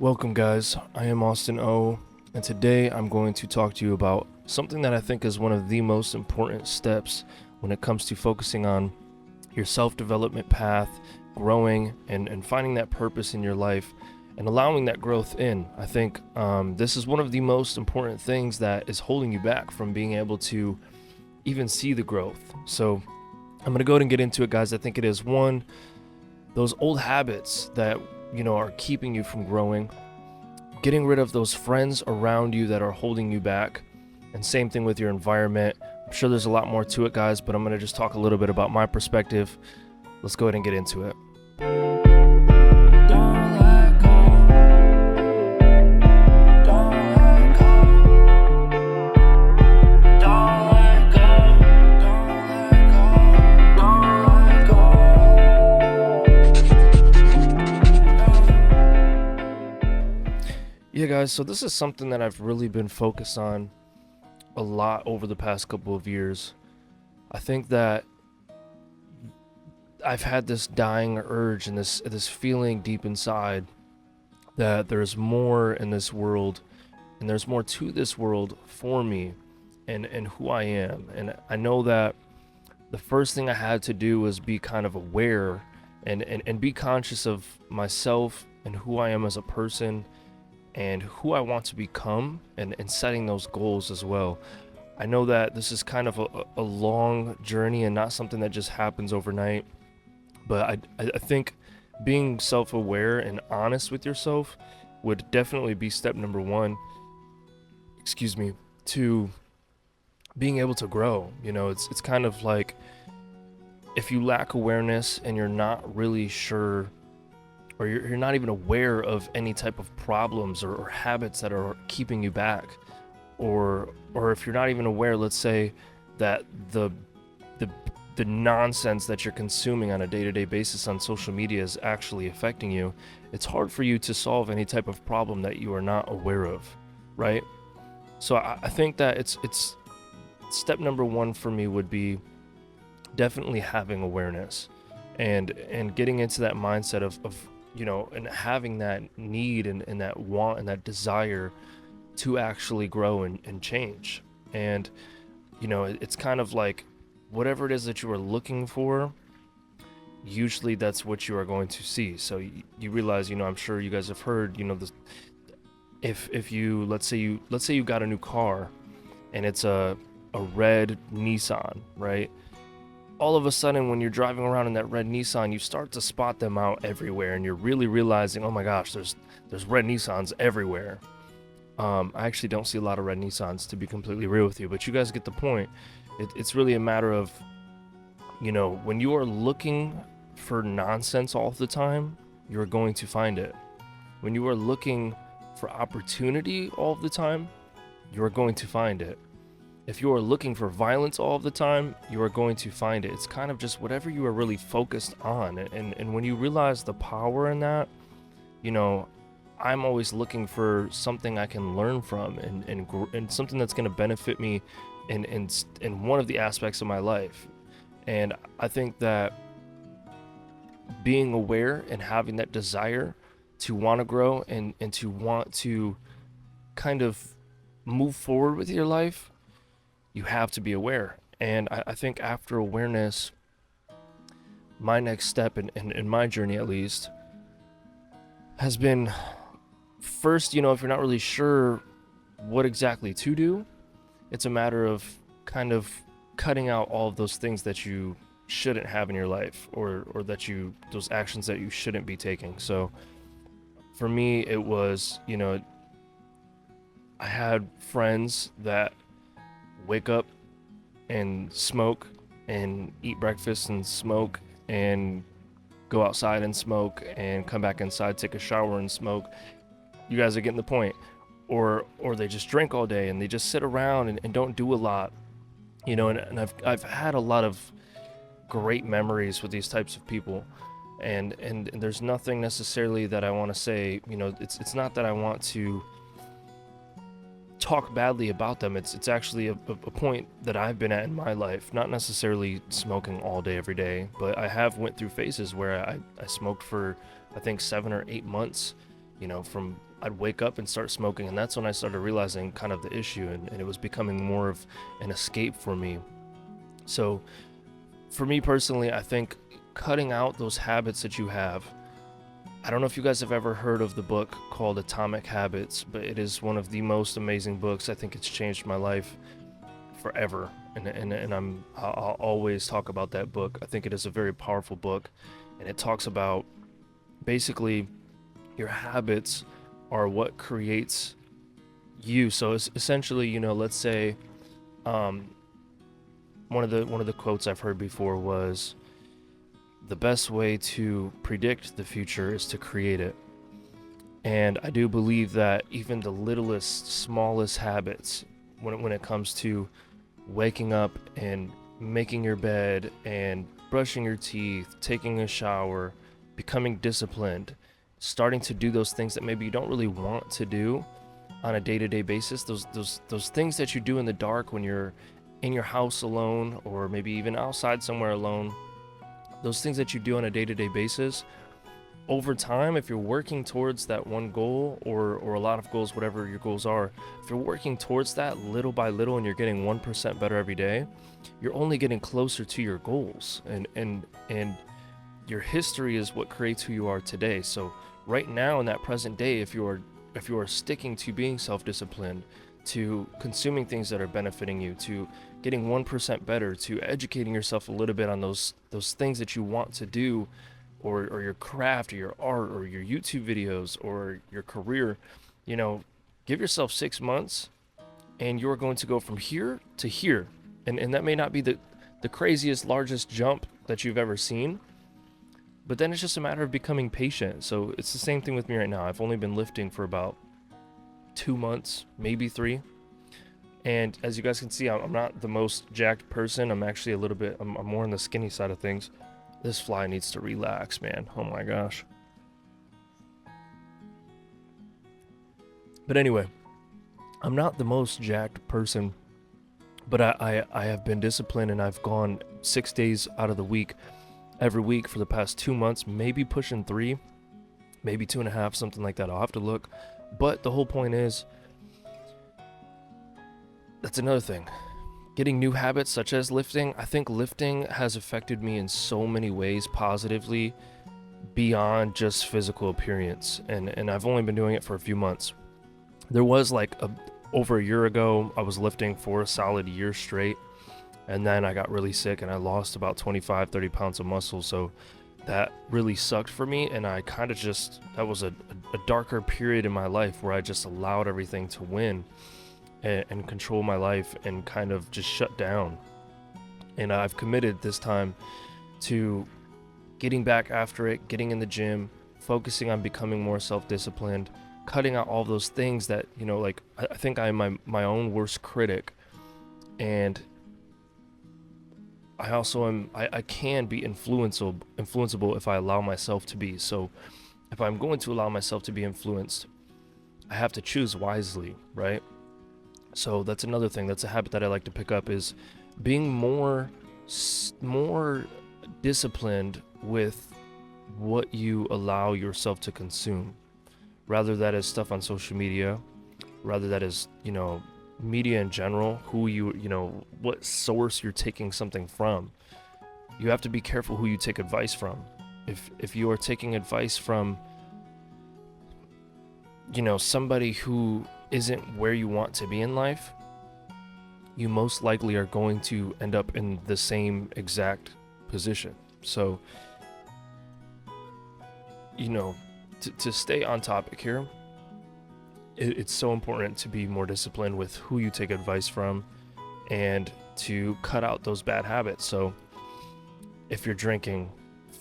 Welcome, guys. I am Austin O, and today I'm going to talk to you about something that I think is one of the most important steps when it comes to focusing on your self development path, growing, and finding that purpose in your life and allowing that growth in. I think this is one of the most important things that is holding you back from being able to even see the growth. So I'm going to go ahead and get into it, guys. I think it is one, those old habits that are keeping you from growing, getting rid of those friends around you that are holding you back, and same thing with your environment. I'm sure there's a lot more to it, guys, but I'm going to just talk a little bit about my perspective. Let's go ahead and get into it. Yeah, guys, so this is something that I've really been focused on a lot over the past couple of years. I think that I've had this dying urge and this feeling deep inside that there's more in this world and there's more to this world for me and who I am. And I know that the first thing I had to do was be kind of aware and be conscious of myself and who I am as a person and who I want to become, and setting those goals as well. I know that this is kind of a long journey and not something that just happens overnight, but I think being self-aware and honest with yourself would definitely be step number one, to being able to grow. It's kind of like if you lack awareness and you're not really sure, or you're not even aware of any type of problems or habits that are keeping you back, or if you're not even aware, let's say, that the nonsense that you're consuming on a day-to-day basis on social media is actually affecting you, it's hard for you to solve any type of problem that you are not aware of, right? So I think that it's step number one for me would be definitely having awareness and getting into that mindset of and having that need and that want and that desire to actually grow and change. And it's kind of like whatever it is that you are looking for, usually that's what you are going to see. So you realize, I'm sure you guys have heard, this, if you let's say you got a new car and it's a red Nissan, right? All of a sudden, when you're driving around in that red Nissan, you start to spot them out everywhere, and you're really realizing, oh my gosh, there's red Nissans everywhere. I actually don't see a lot of red Nissans, to be completely real with you, but you guys get the point. It's really a matter of, when you are looking for nonsense all the time, you're going to find it. When you are looking for opportunity all the time, you are going to find it. If you are looking for violence all of the time, you are going to find it. It's kind of just whatever you are really focused on. And when you realize the power in that, I'm always looking for something I can learn from and something that's going to benefit me in one of the aspects of my life. And I think that being aware and having that desire to want to grow and to want to kind of move forward with your life, you have to be aware. And I think after awareness, my next step in my journey, at least, has been first, if you're not really sure what exactly to do, it's a matter of kind of cutting out all of those things that you shouldn't have in your life, or those actions that you shouldn't be taking. So for me, it was, I had friends that wake up and smoke and eat breakfast and smoke and go outside and smoke and come back inside, take a shower and smoke. You guys are getting the point. Or they just drink all day and they just sit around and don't do a lot. And I've had a lot of great memories with these types of people. And there's nothing necessarily that I want to say, it's not that I want to talk badly about them. It's actually a point that I've been at in my life, not necessarily smoking all day every day, but I have went through phases where I smoked for I think 7 or 8 months, from I'd wake up and start smoking, and that's when I started realizing kind of the issue, and it was becoming more of an escape for me. So for me personally, I think cutting out those habits that you have. I don't know if you guys have ever heard of the book called Atomic Habits, but it is one of the most amazing books. I think it's changed my life forever, and I'll always talk about that book. I think it is a very powerful book, and it talks about basically your habits are what creates you. So it's essentially, let's say, um, one of the quotes I've heard before was, the best way to predict the future is to create it. And I do believe that even the littlest, smallest habits, when it comes to waking up and making your bed and brushing your teeth, taking a shower, becoming disciplined, starting to do those things that maybe you don't really want to do on a day-to-day basis, those things that you do in the dark when you're in your house alone, or maybe even outside somewhere alone, those things that you do on a day-to-day basis, over time, if you're working towards that one goal, or a lot of goals, whatever your goals are, if you're working towards that little by little and you're getting 1% better every day, you're only getting closer to your goals. And your history is what creates who you are today. So right now, in that present day, if you are sticking to being self-disciplined, to consuming things that are benefiting you, to getting 1% better, to educating yourself a little bit on those things that you want to do, or your craft, or your art, or your YouTube videos, or your career, give yourself 6 months, and you're going to go from here to here. And that may not be the craziest, largest jump that you've ever seen, but then it's just a matter of becoming patient. So it's the same thing with me right now. I've only been lifting for about 2 months, maybe 3. And as you guys can see, I'm not the most jacked person. I'm actually I'm more on the skinny side of things. This fly needs to relax, man. Oh my gosh. But anyway, I'm not the most jacked person, but I have been disciplined, and I've gone 6 days out of the week, every week for the past 2 months, maybe pushing 3, maybe 2.5, something like that. I'll have to look. But the whole point is, that's another thing. Getting new habits such as lifting. I think lifting has affected me in so many ways positively, beyond just physical appearance. And I've only been doing it for a few months. There was over a year ago, I was lifting for a solid year straight. And then I got really sick and I lost about 25, 30 pounds of muscle. So that really sucked for me. And I kind of that was a darker period in my life where I just allowed everything to win and control my life and kind of just shut down. And I've committed this time to getting back after it, getting in the gym, focusing on becoming more self-disciplined, cutting out all those things that, I think I'm my own worst critic. And I also I can be influenceable if I allow myself to be. So if I'm going to allow myself to be influenced, I have to choose wisely, right? So that's another thing. That's a habit that I like to pick up, is being more disciplined with what you allow yourself to consume. Rather that is stuff on social media, rather that is, media in general, what source you're taking something from. You have to be careful who you take advice from. If you are taking advice from, somebody who isn't where you want to be in life, you most likely are going to end up in the same exact position. So, to stay on topic here, it's so important to be more disciplined with who you take advice from, and to cut out those bad habits. So if you're drinking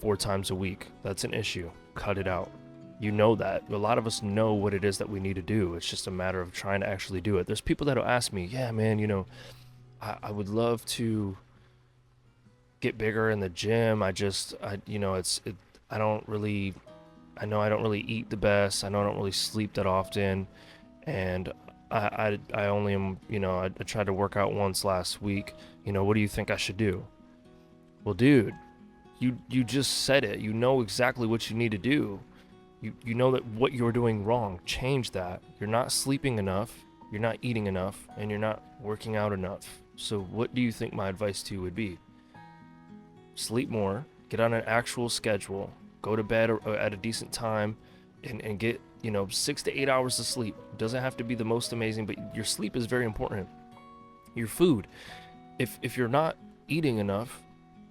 4 times a week, that's an issue. Cut it out. That a lot of us know what it is that we need to do. It's just a matter of trying to actually do it. There's people that'll ask me, yeah, man, I would love to get bigger in the gym. I don't really eat the best. I know I don't really sleep that often. And I only am, I tried to work out once last week. What do you think I should do? Well, dude, you just said it. You know exactly what you need to do. You know that what you're doing wrong. Change that. You're not sleeping enough, you're not eating enough, and you're not working out enough. So what do you think my advice to you would be? Sleep more, get on an actual schedule, go to bed at a decent time, and get 6 to 8 hours of sleep. It doesn't have to be the most amazing, but your sleep is very important. Your food, if you're not eating enough,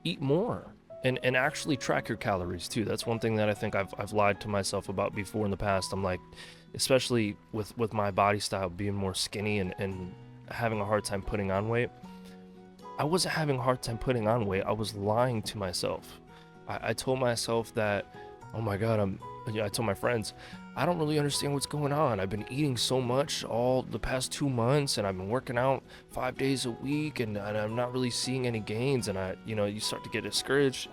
eat more. And actually track your calories too. That's one thing that I think I've lied to myself about before in the past. I'm like, especially with my body style being more skinny and having a hard time putting on weight. I wasn't having a hard time putting on weight. I was lying to myself. I told myself that, oh my God, I told my friends, I don't really understand what's going on. I've been eating so much all the past 2 months, and I've been working out 5 days a week, and I'm not really seeing any gains. And you start to get discouraged.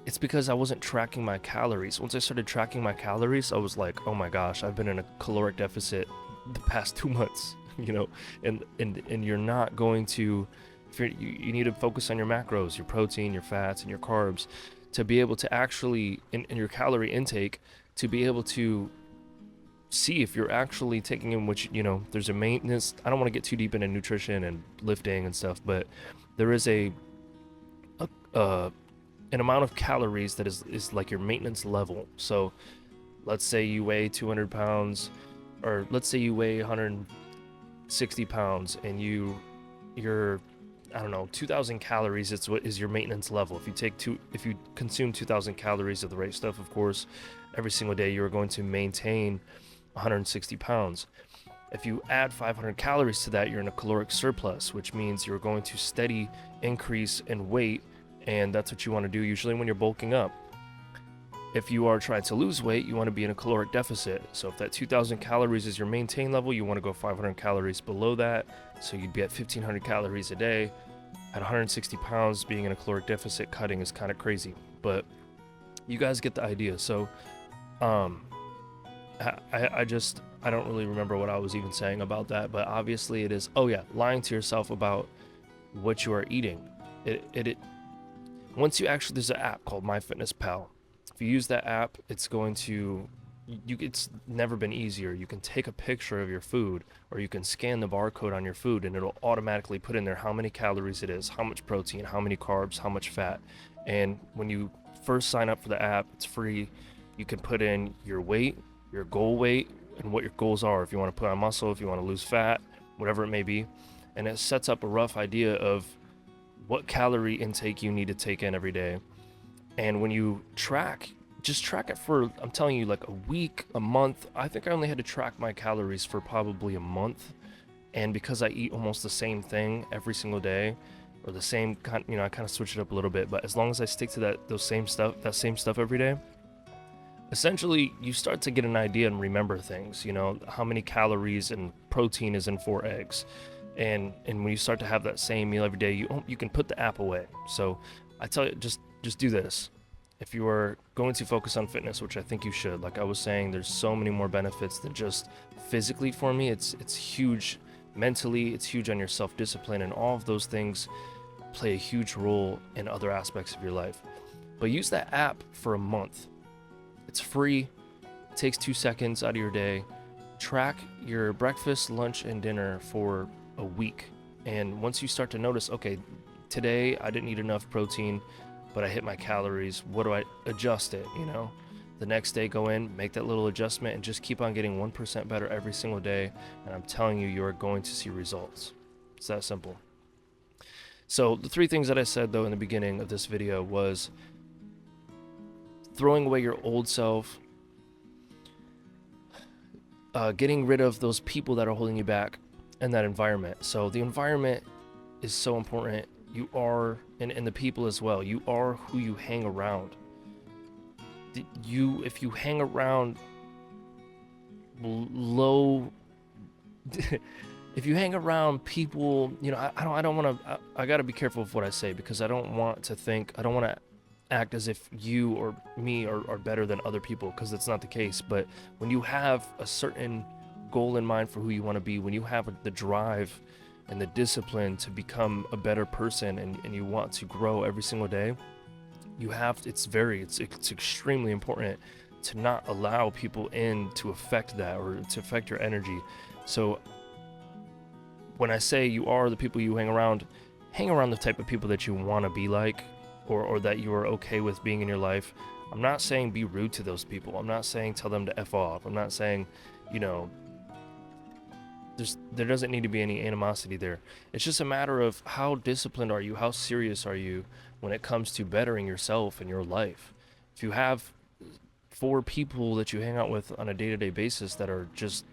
It's because I wasn't tracking my calories. Once I started tracking my calories, I was like, oh my gosh, I've been in a caloric deficit the past 2 months, and you're not going to, you need to focus on your macros, your protein, your fats, and your carbs to be able to actually, in your calorie intake, to be able to see if you're actually taking in, which, there's a maintenance. I don't want to get too deep into nutrition and lifting and stuff, but there is an amount of calories that is like your maintenance level. So let's say you weigh 200 pounds, or let's say you weigh 160 pounds, and you're I don't know, 2,000 calories. It's what is your maintenance level. If you consume 2,000 calories of the right stuff, of course, every single day, you are going to maintain 160 pounds. If you add 500 calories to that, you're in a caloric surplus, which means you're going to steady increase in weight, and that's what you want to do usually when you're bulking up. If you are trying to lose weight, you want to be in a caloric deficit. So if that 2,000 calories is your maintain level, you want to go 500 calories below that. So you'd be at 1,500 calories a day. At 160 pounds, being in a caloric deficit, cutting is kind of crazy. But you guys get the idea. So I don't really remember what I was even saying about that. But obviously it is, lying to yourself about what you are eating. Once you actually, there's an app called MyFitnessPal. If you use that app, it's never been easier. You can take a picture of your food, or you can scan the barcode on your food, and it'll automatically put in there how many calories it is, how much protein, how many carbs, how much fat. And when you first sign up for the app, it's free. You can put in your weight, your goal weight, and what your goals are. If you want to put on muscle, if you want to lose fat, whatever it may be. And it sets up a rough idea of what calorie intake you need to take in every day. And when you just track it for, I'm telling you, like a week, a month. I think I only had to track my calories for probably a month. And because I eat almost the same thing every single day, or the same kind, I kind of switch it up a little bit, but as long as I stick to that same stuff every day, essentially you start to get an idea and remember things, how many calories and protein is in 4 eggs. And when you start to have that same meal every day, you can put the app away. So I tell you, just do this. If you are going to focus on fitness, which I think you should, like I was saying, there's so many more benefits than just physically for me. It's huge mentally, it's huge on your self-discipline, and all of those things play a huge role in other aspects of your life. But use that app for a month. It's free. It takes 2 seconds out of your day. Track your breakfast, lunch, and dinner for a week. And once you start to notice, okay, today I didn't eat enough protein, but I hit my calories. What do I adjust it? The next day, go in, make that little adjustment, and just keep on getting 1% better every single day. And I'm telling you, you are going to see results. It's that simple. So the 3 things that I said though in the beginning of this video was throwing away your old self, getting rid of those people that are holding you back, and that environment. So the environment is so important. You are, and the people as well, you are who you hang around. If you hang around low if you hang around people, I don't want to, I got to be careful of what I say, because I don't want to act as if you or me are better than other people, because that's not the case. But when you have a certain goal in mind for who you want to be, when you have the drive and the discipline to become a better person, and you want to grow every single day, it's extremely important to not allow people in to affect that or to affect your energy. So when I say you are the people you hang around the type of people that you want to be like, or that you are okay with being in your life. I'm not saying be rude to those people. I'm not saying tell them to F off. I'm not saying, you know, there doesn't need to be any animosity there. It's just a matter of how disciplined are you, how serious are you when it comes to bettering yourself and your life. If you have 4 people that you hang out with on a day-to-day basis that are just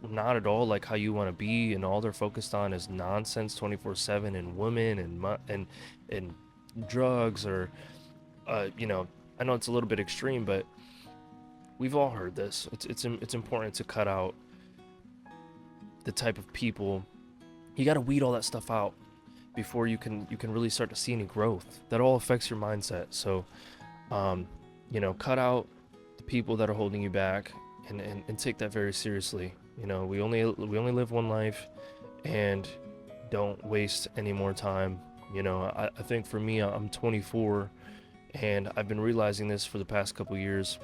not at all like how you want to be, and all they're focused on is nonsense 24/7 and women and drugs, or you know, I know it's a little bit extreme, but we've all heard this. It's important to cut out the type of people. You got to weed all that stuff out before you can really start to see any growth. That all affects your mindset. So you know, cut out the people that are holding you back, and take that very seriously. You know, we only live one life, and don't waste any more time. You know, I think for me, I'm 24, and I've been realizing this for the past couple years,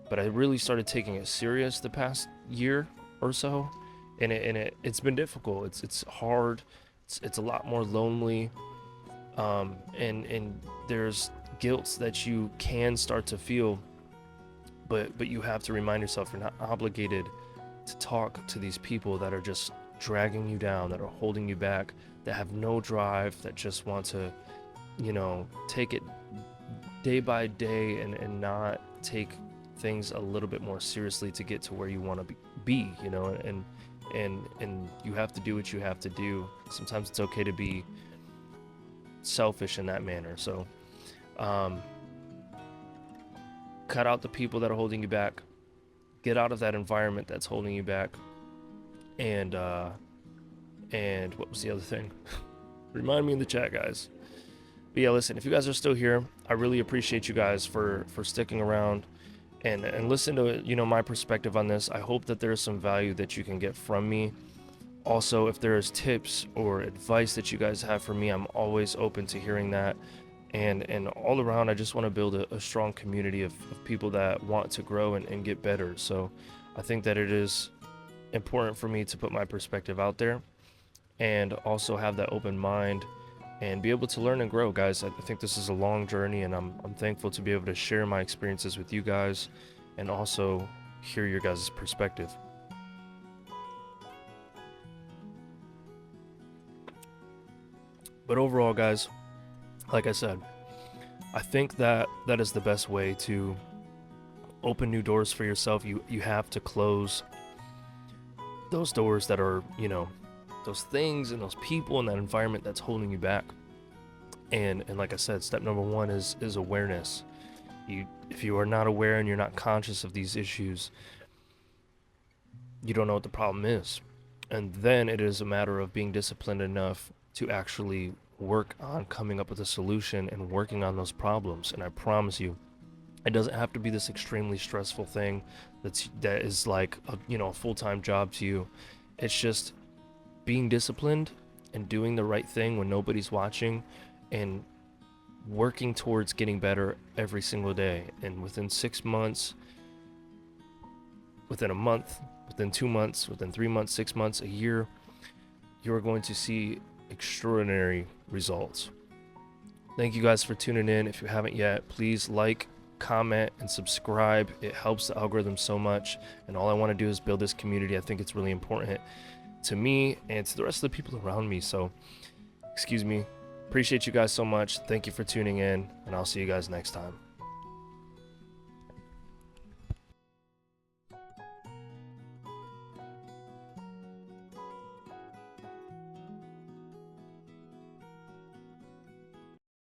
but I really started taking it serious the past year or so, and it's been difficult. It's hard. It's a lot more lonely, and there's guilt that you can start to feel, but you have to remind yourself you're not obligated to talk to these people that are just dragging you down, that are holding you back, that have no drive, that just want to, you know, take it day by day, and not take things a little bit more seriously to get to where you want to be, you know, and you have to do what you have to do. Sometimes it's okay to be selfish in that manner. So cut out the people that are holding you back, get out of that environment that's holding you back, and what was the other thing? Remind me in the chat, guys. But yeah, listen, if you guys are still here, I really appreciate you guys for sticking around and listen to, you know, my perspective on this. I hope that there's some value that you can get from me. Also, if there's tips or advice that you guys have for me, I'm always open to hearing that. And all around, I just want to build a strong community of people that want to grow and get better. So I think that it is important for me to put my perspective out there, and also have that open mind and be able to learn and grow, guys. I think this is a long journey, and I'm thankful to be able to share my experiences with you guys, and also hear your guys' perspective. But overall, guys, like I said, I think that is the best way to open new doors for yourself. You have to close those doors that are, you know, those things and those people and that environment that's holding you back. And like I said, step number 1 is awareness. If you are not aware and you're not conscious of these issues, you don't know what the problem is. And then it is a matter of being disciplined enough to actually work on coming up with a solution and working on those problems. And I promise you, it doesn't have to be this extremely stressful thing that is like a full-time job to you. It's just being disciplined and doing the right thing when nobody's watching, and working towards getting better every single day. And within 6 months, within a month, within 2 months, within 3 months, 6 months, a year, you are going to see extraordinary results. Thank you guys for tuning in. If you haven't yet, please like, comment, and subscribe. It helps the algorithm so much, and all I want to do is build this community. I think it's really important to me and to the rest of the people around me. So, excuse me. Appreciate you guys so much. Thank you for tuning in, and I'll see you guys next time.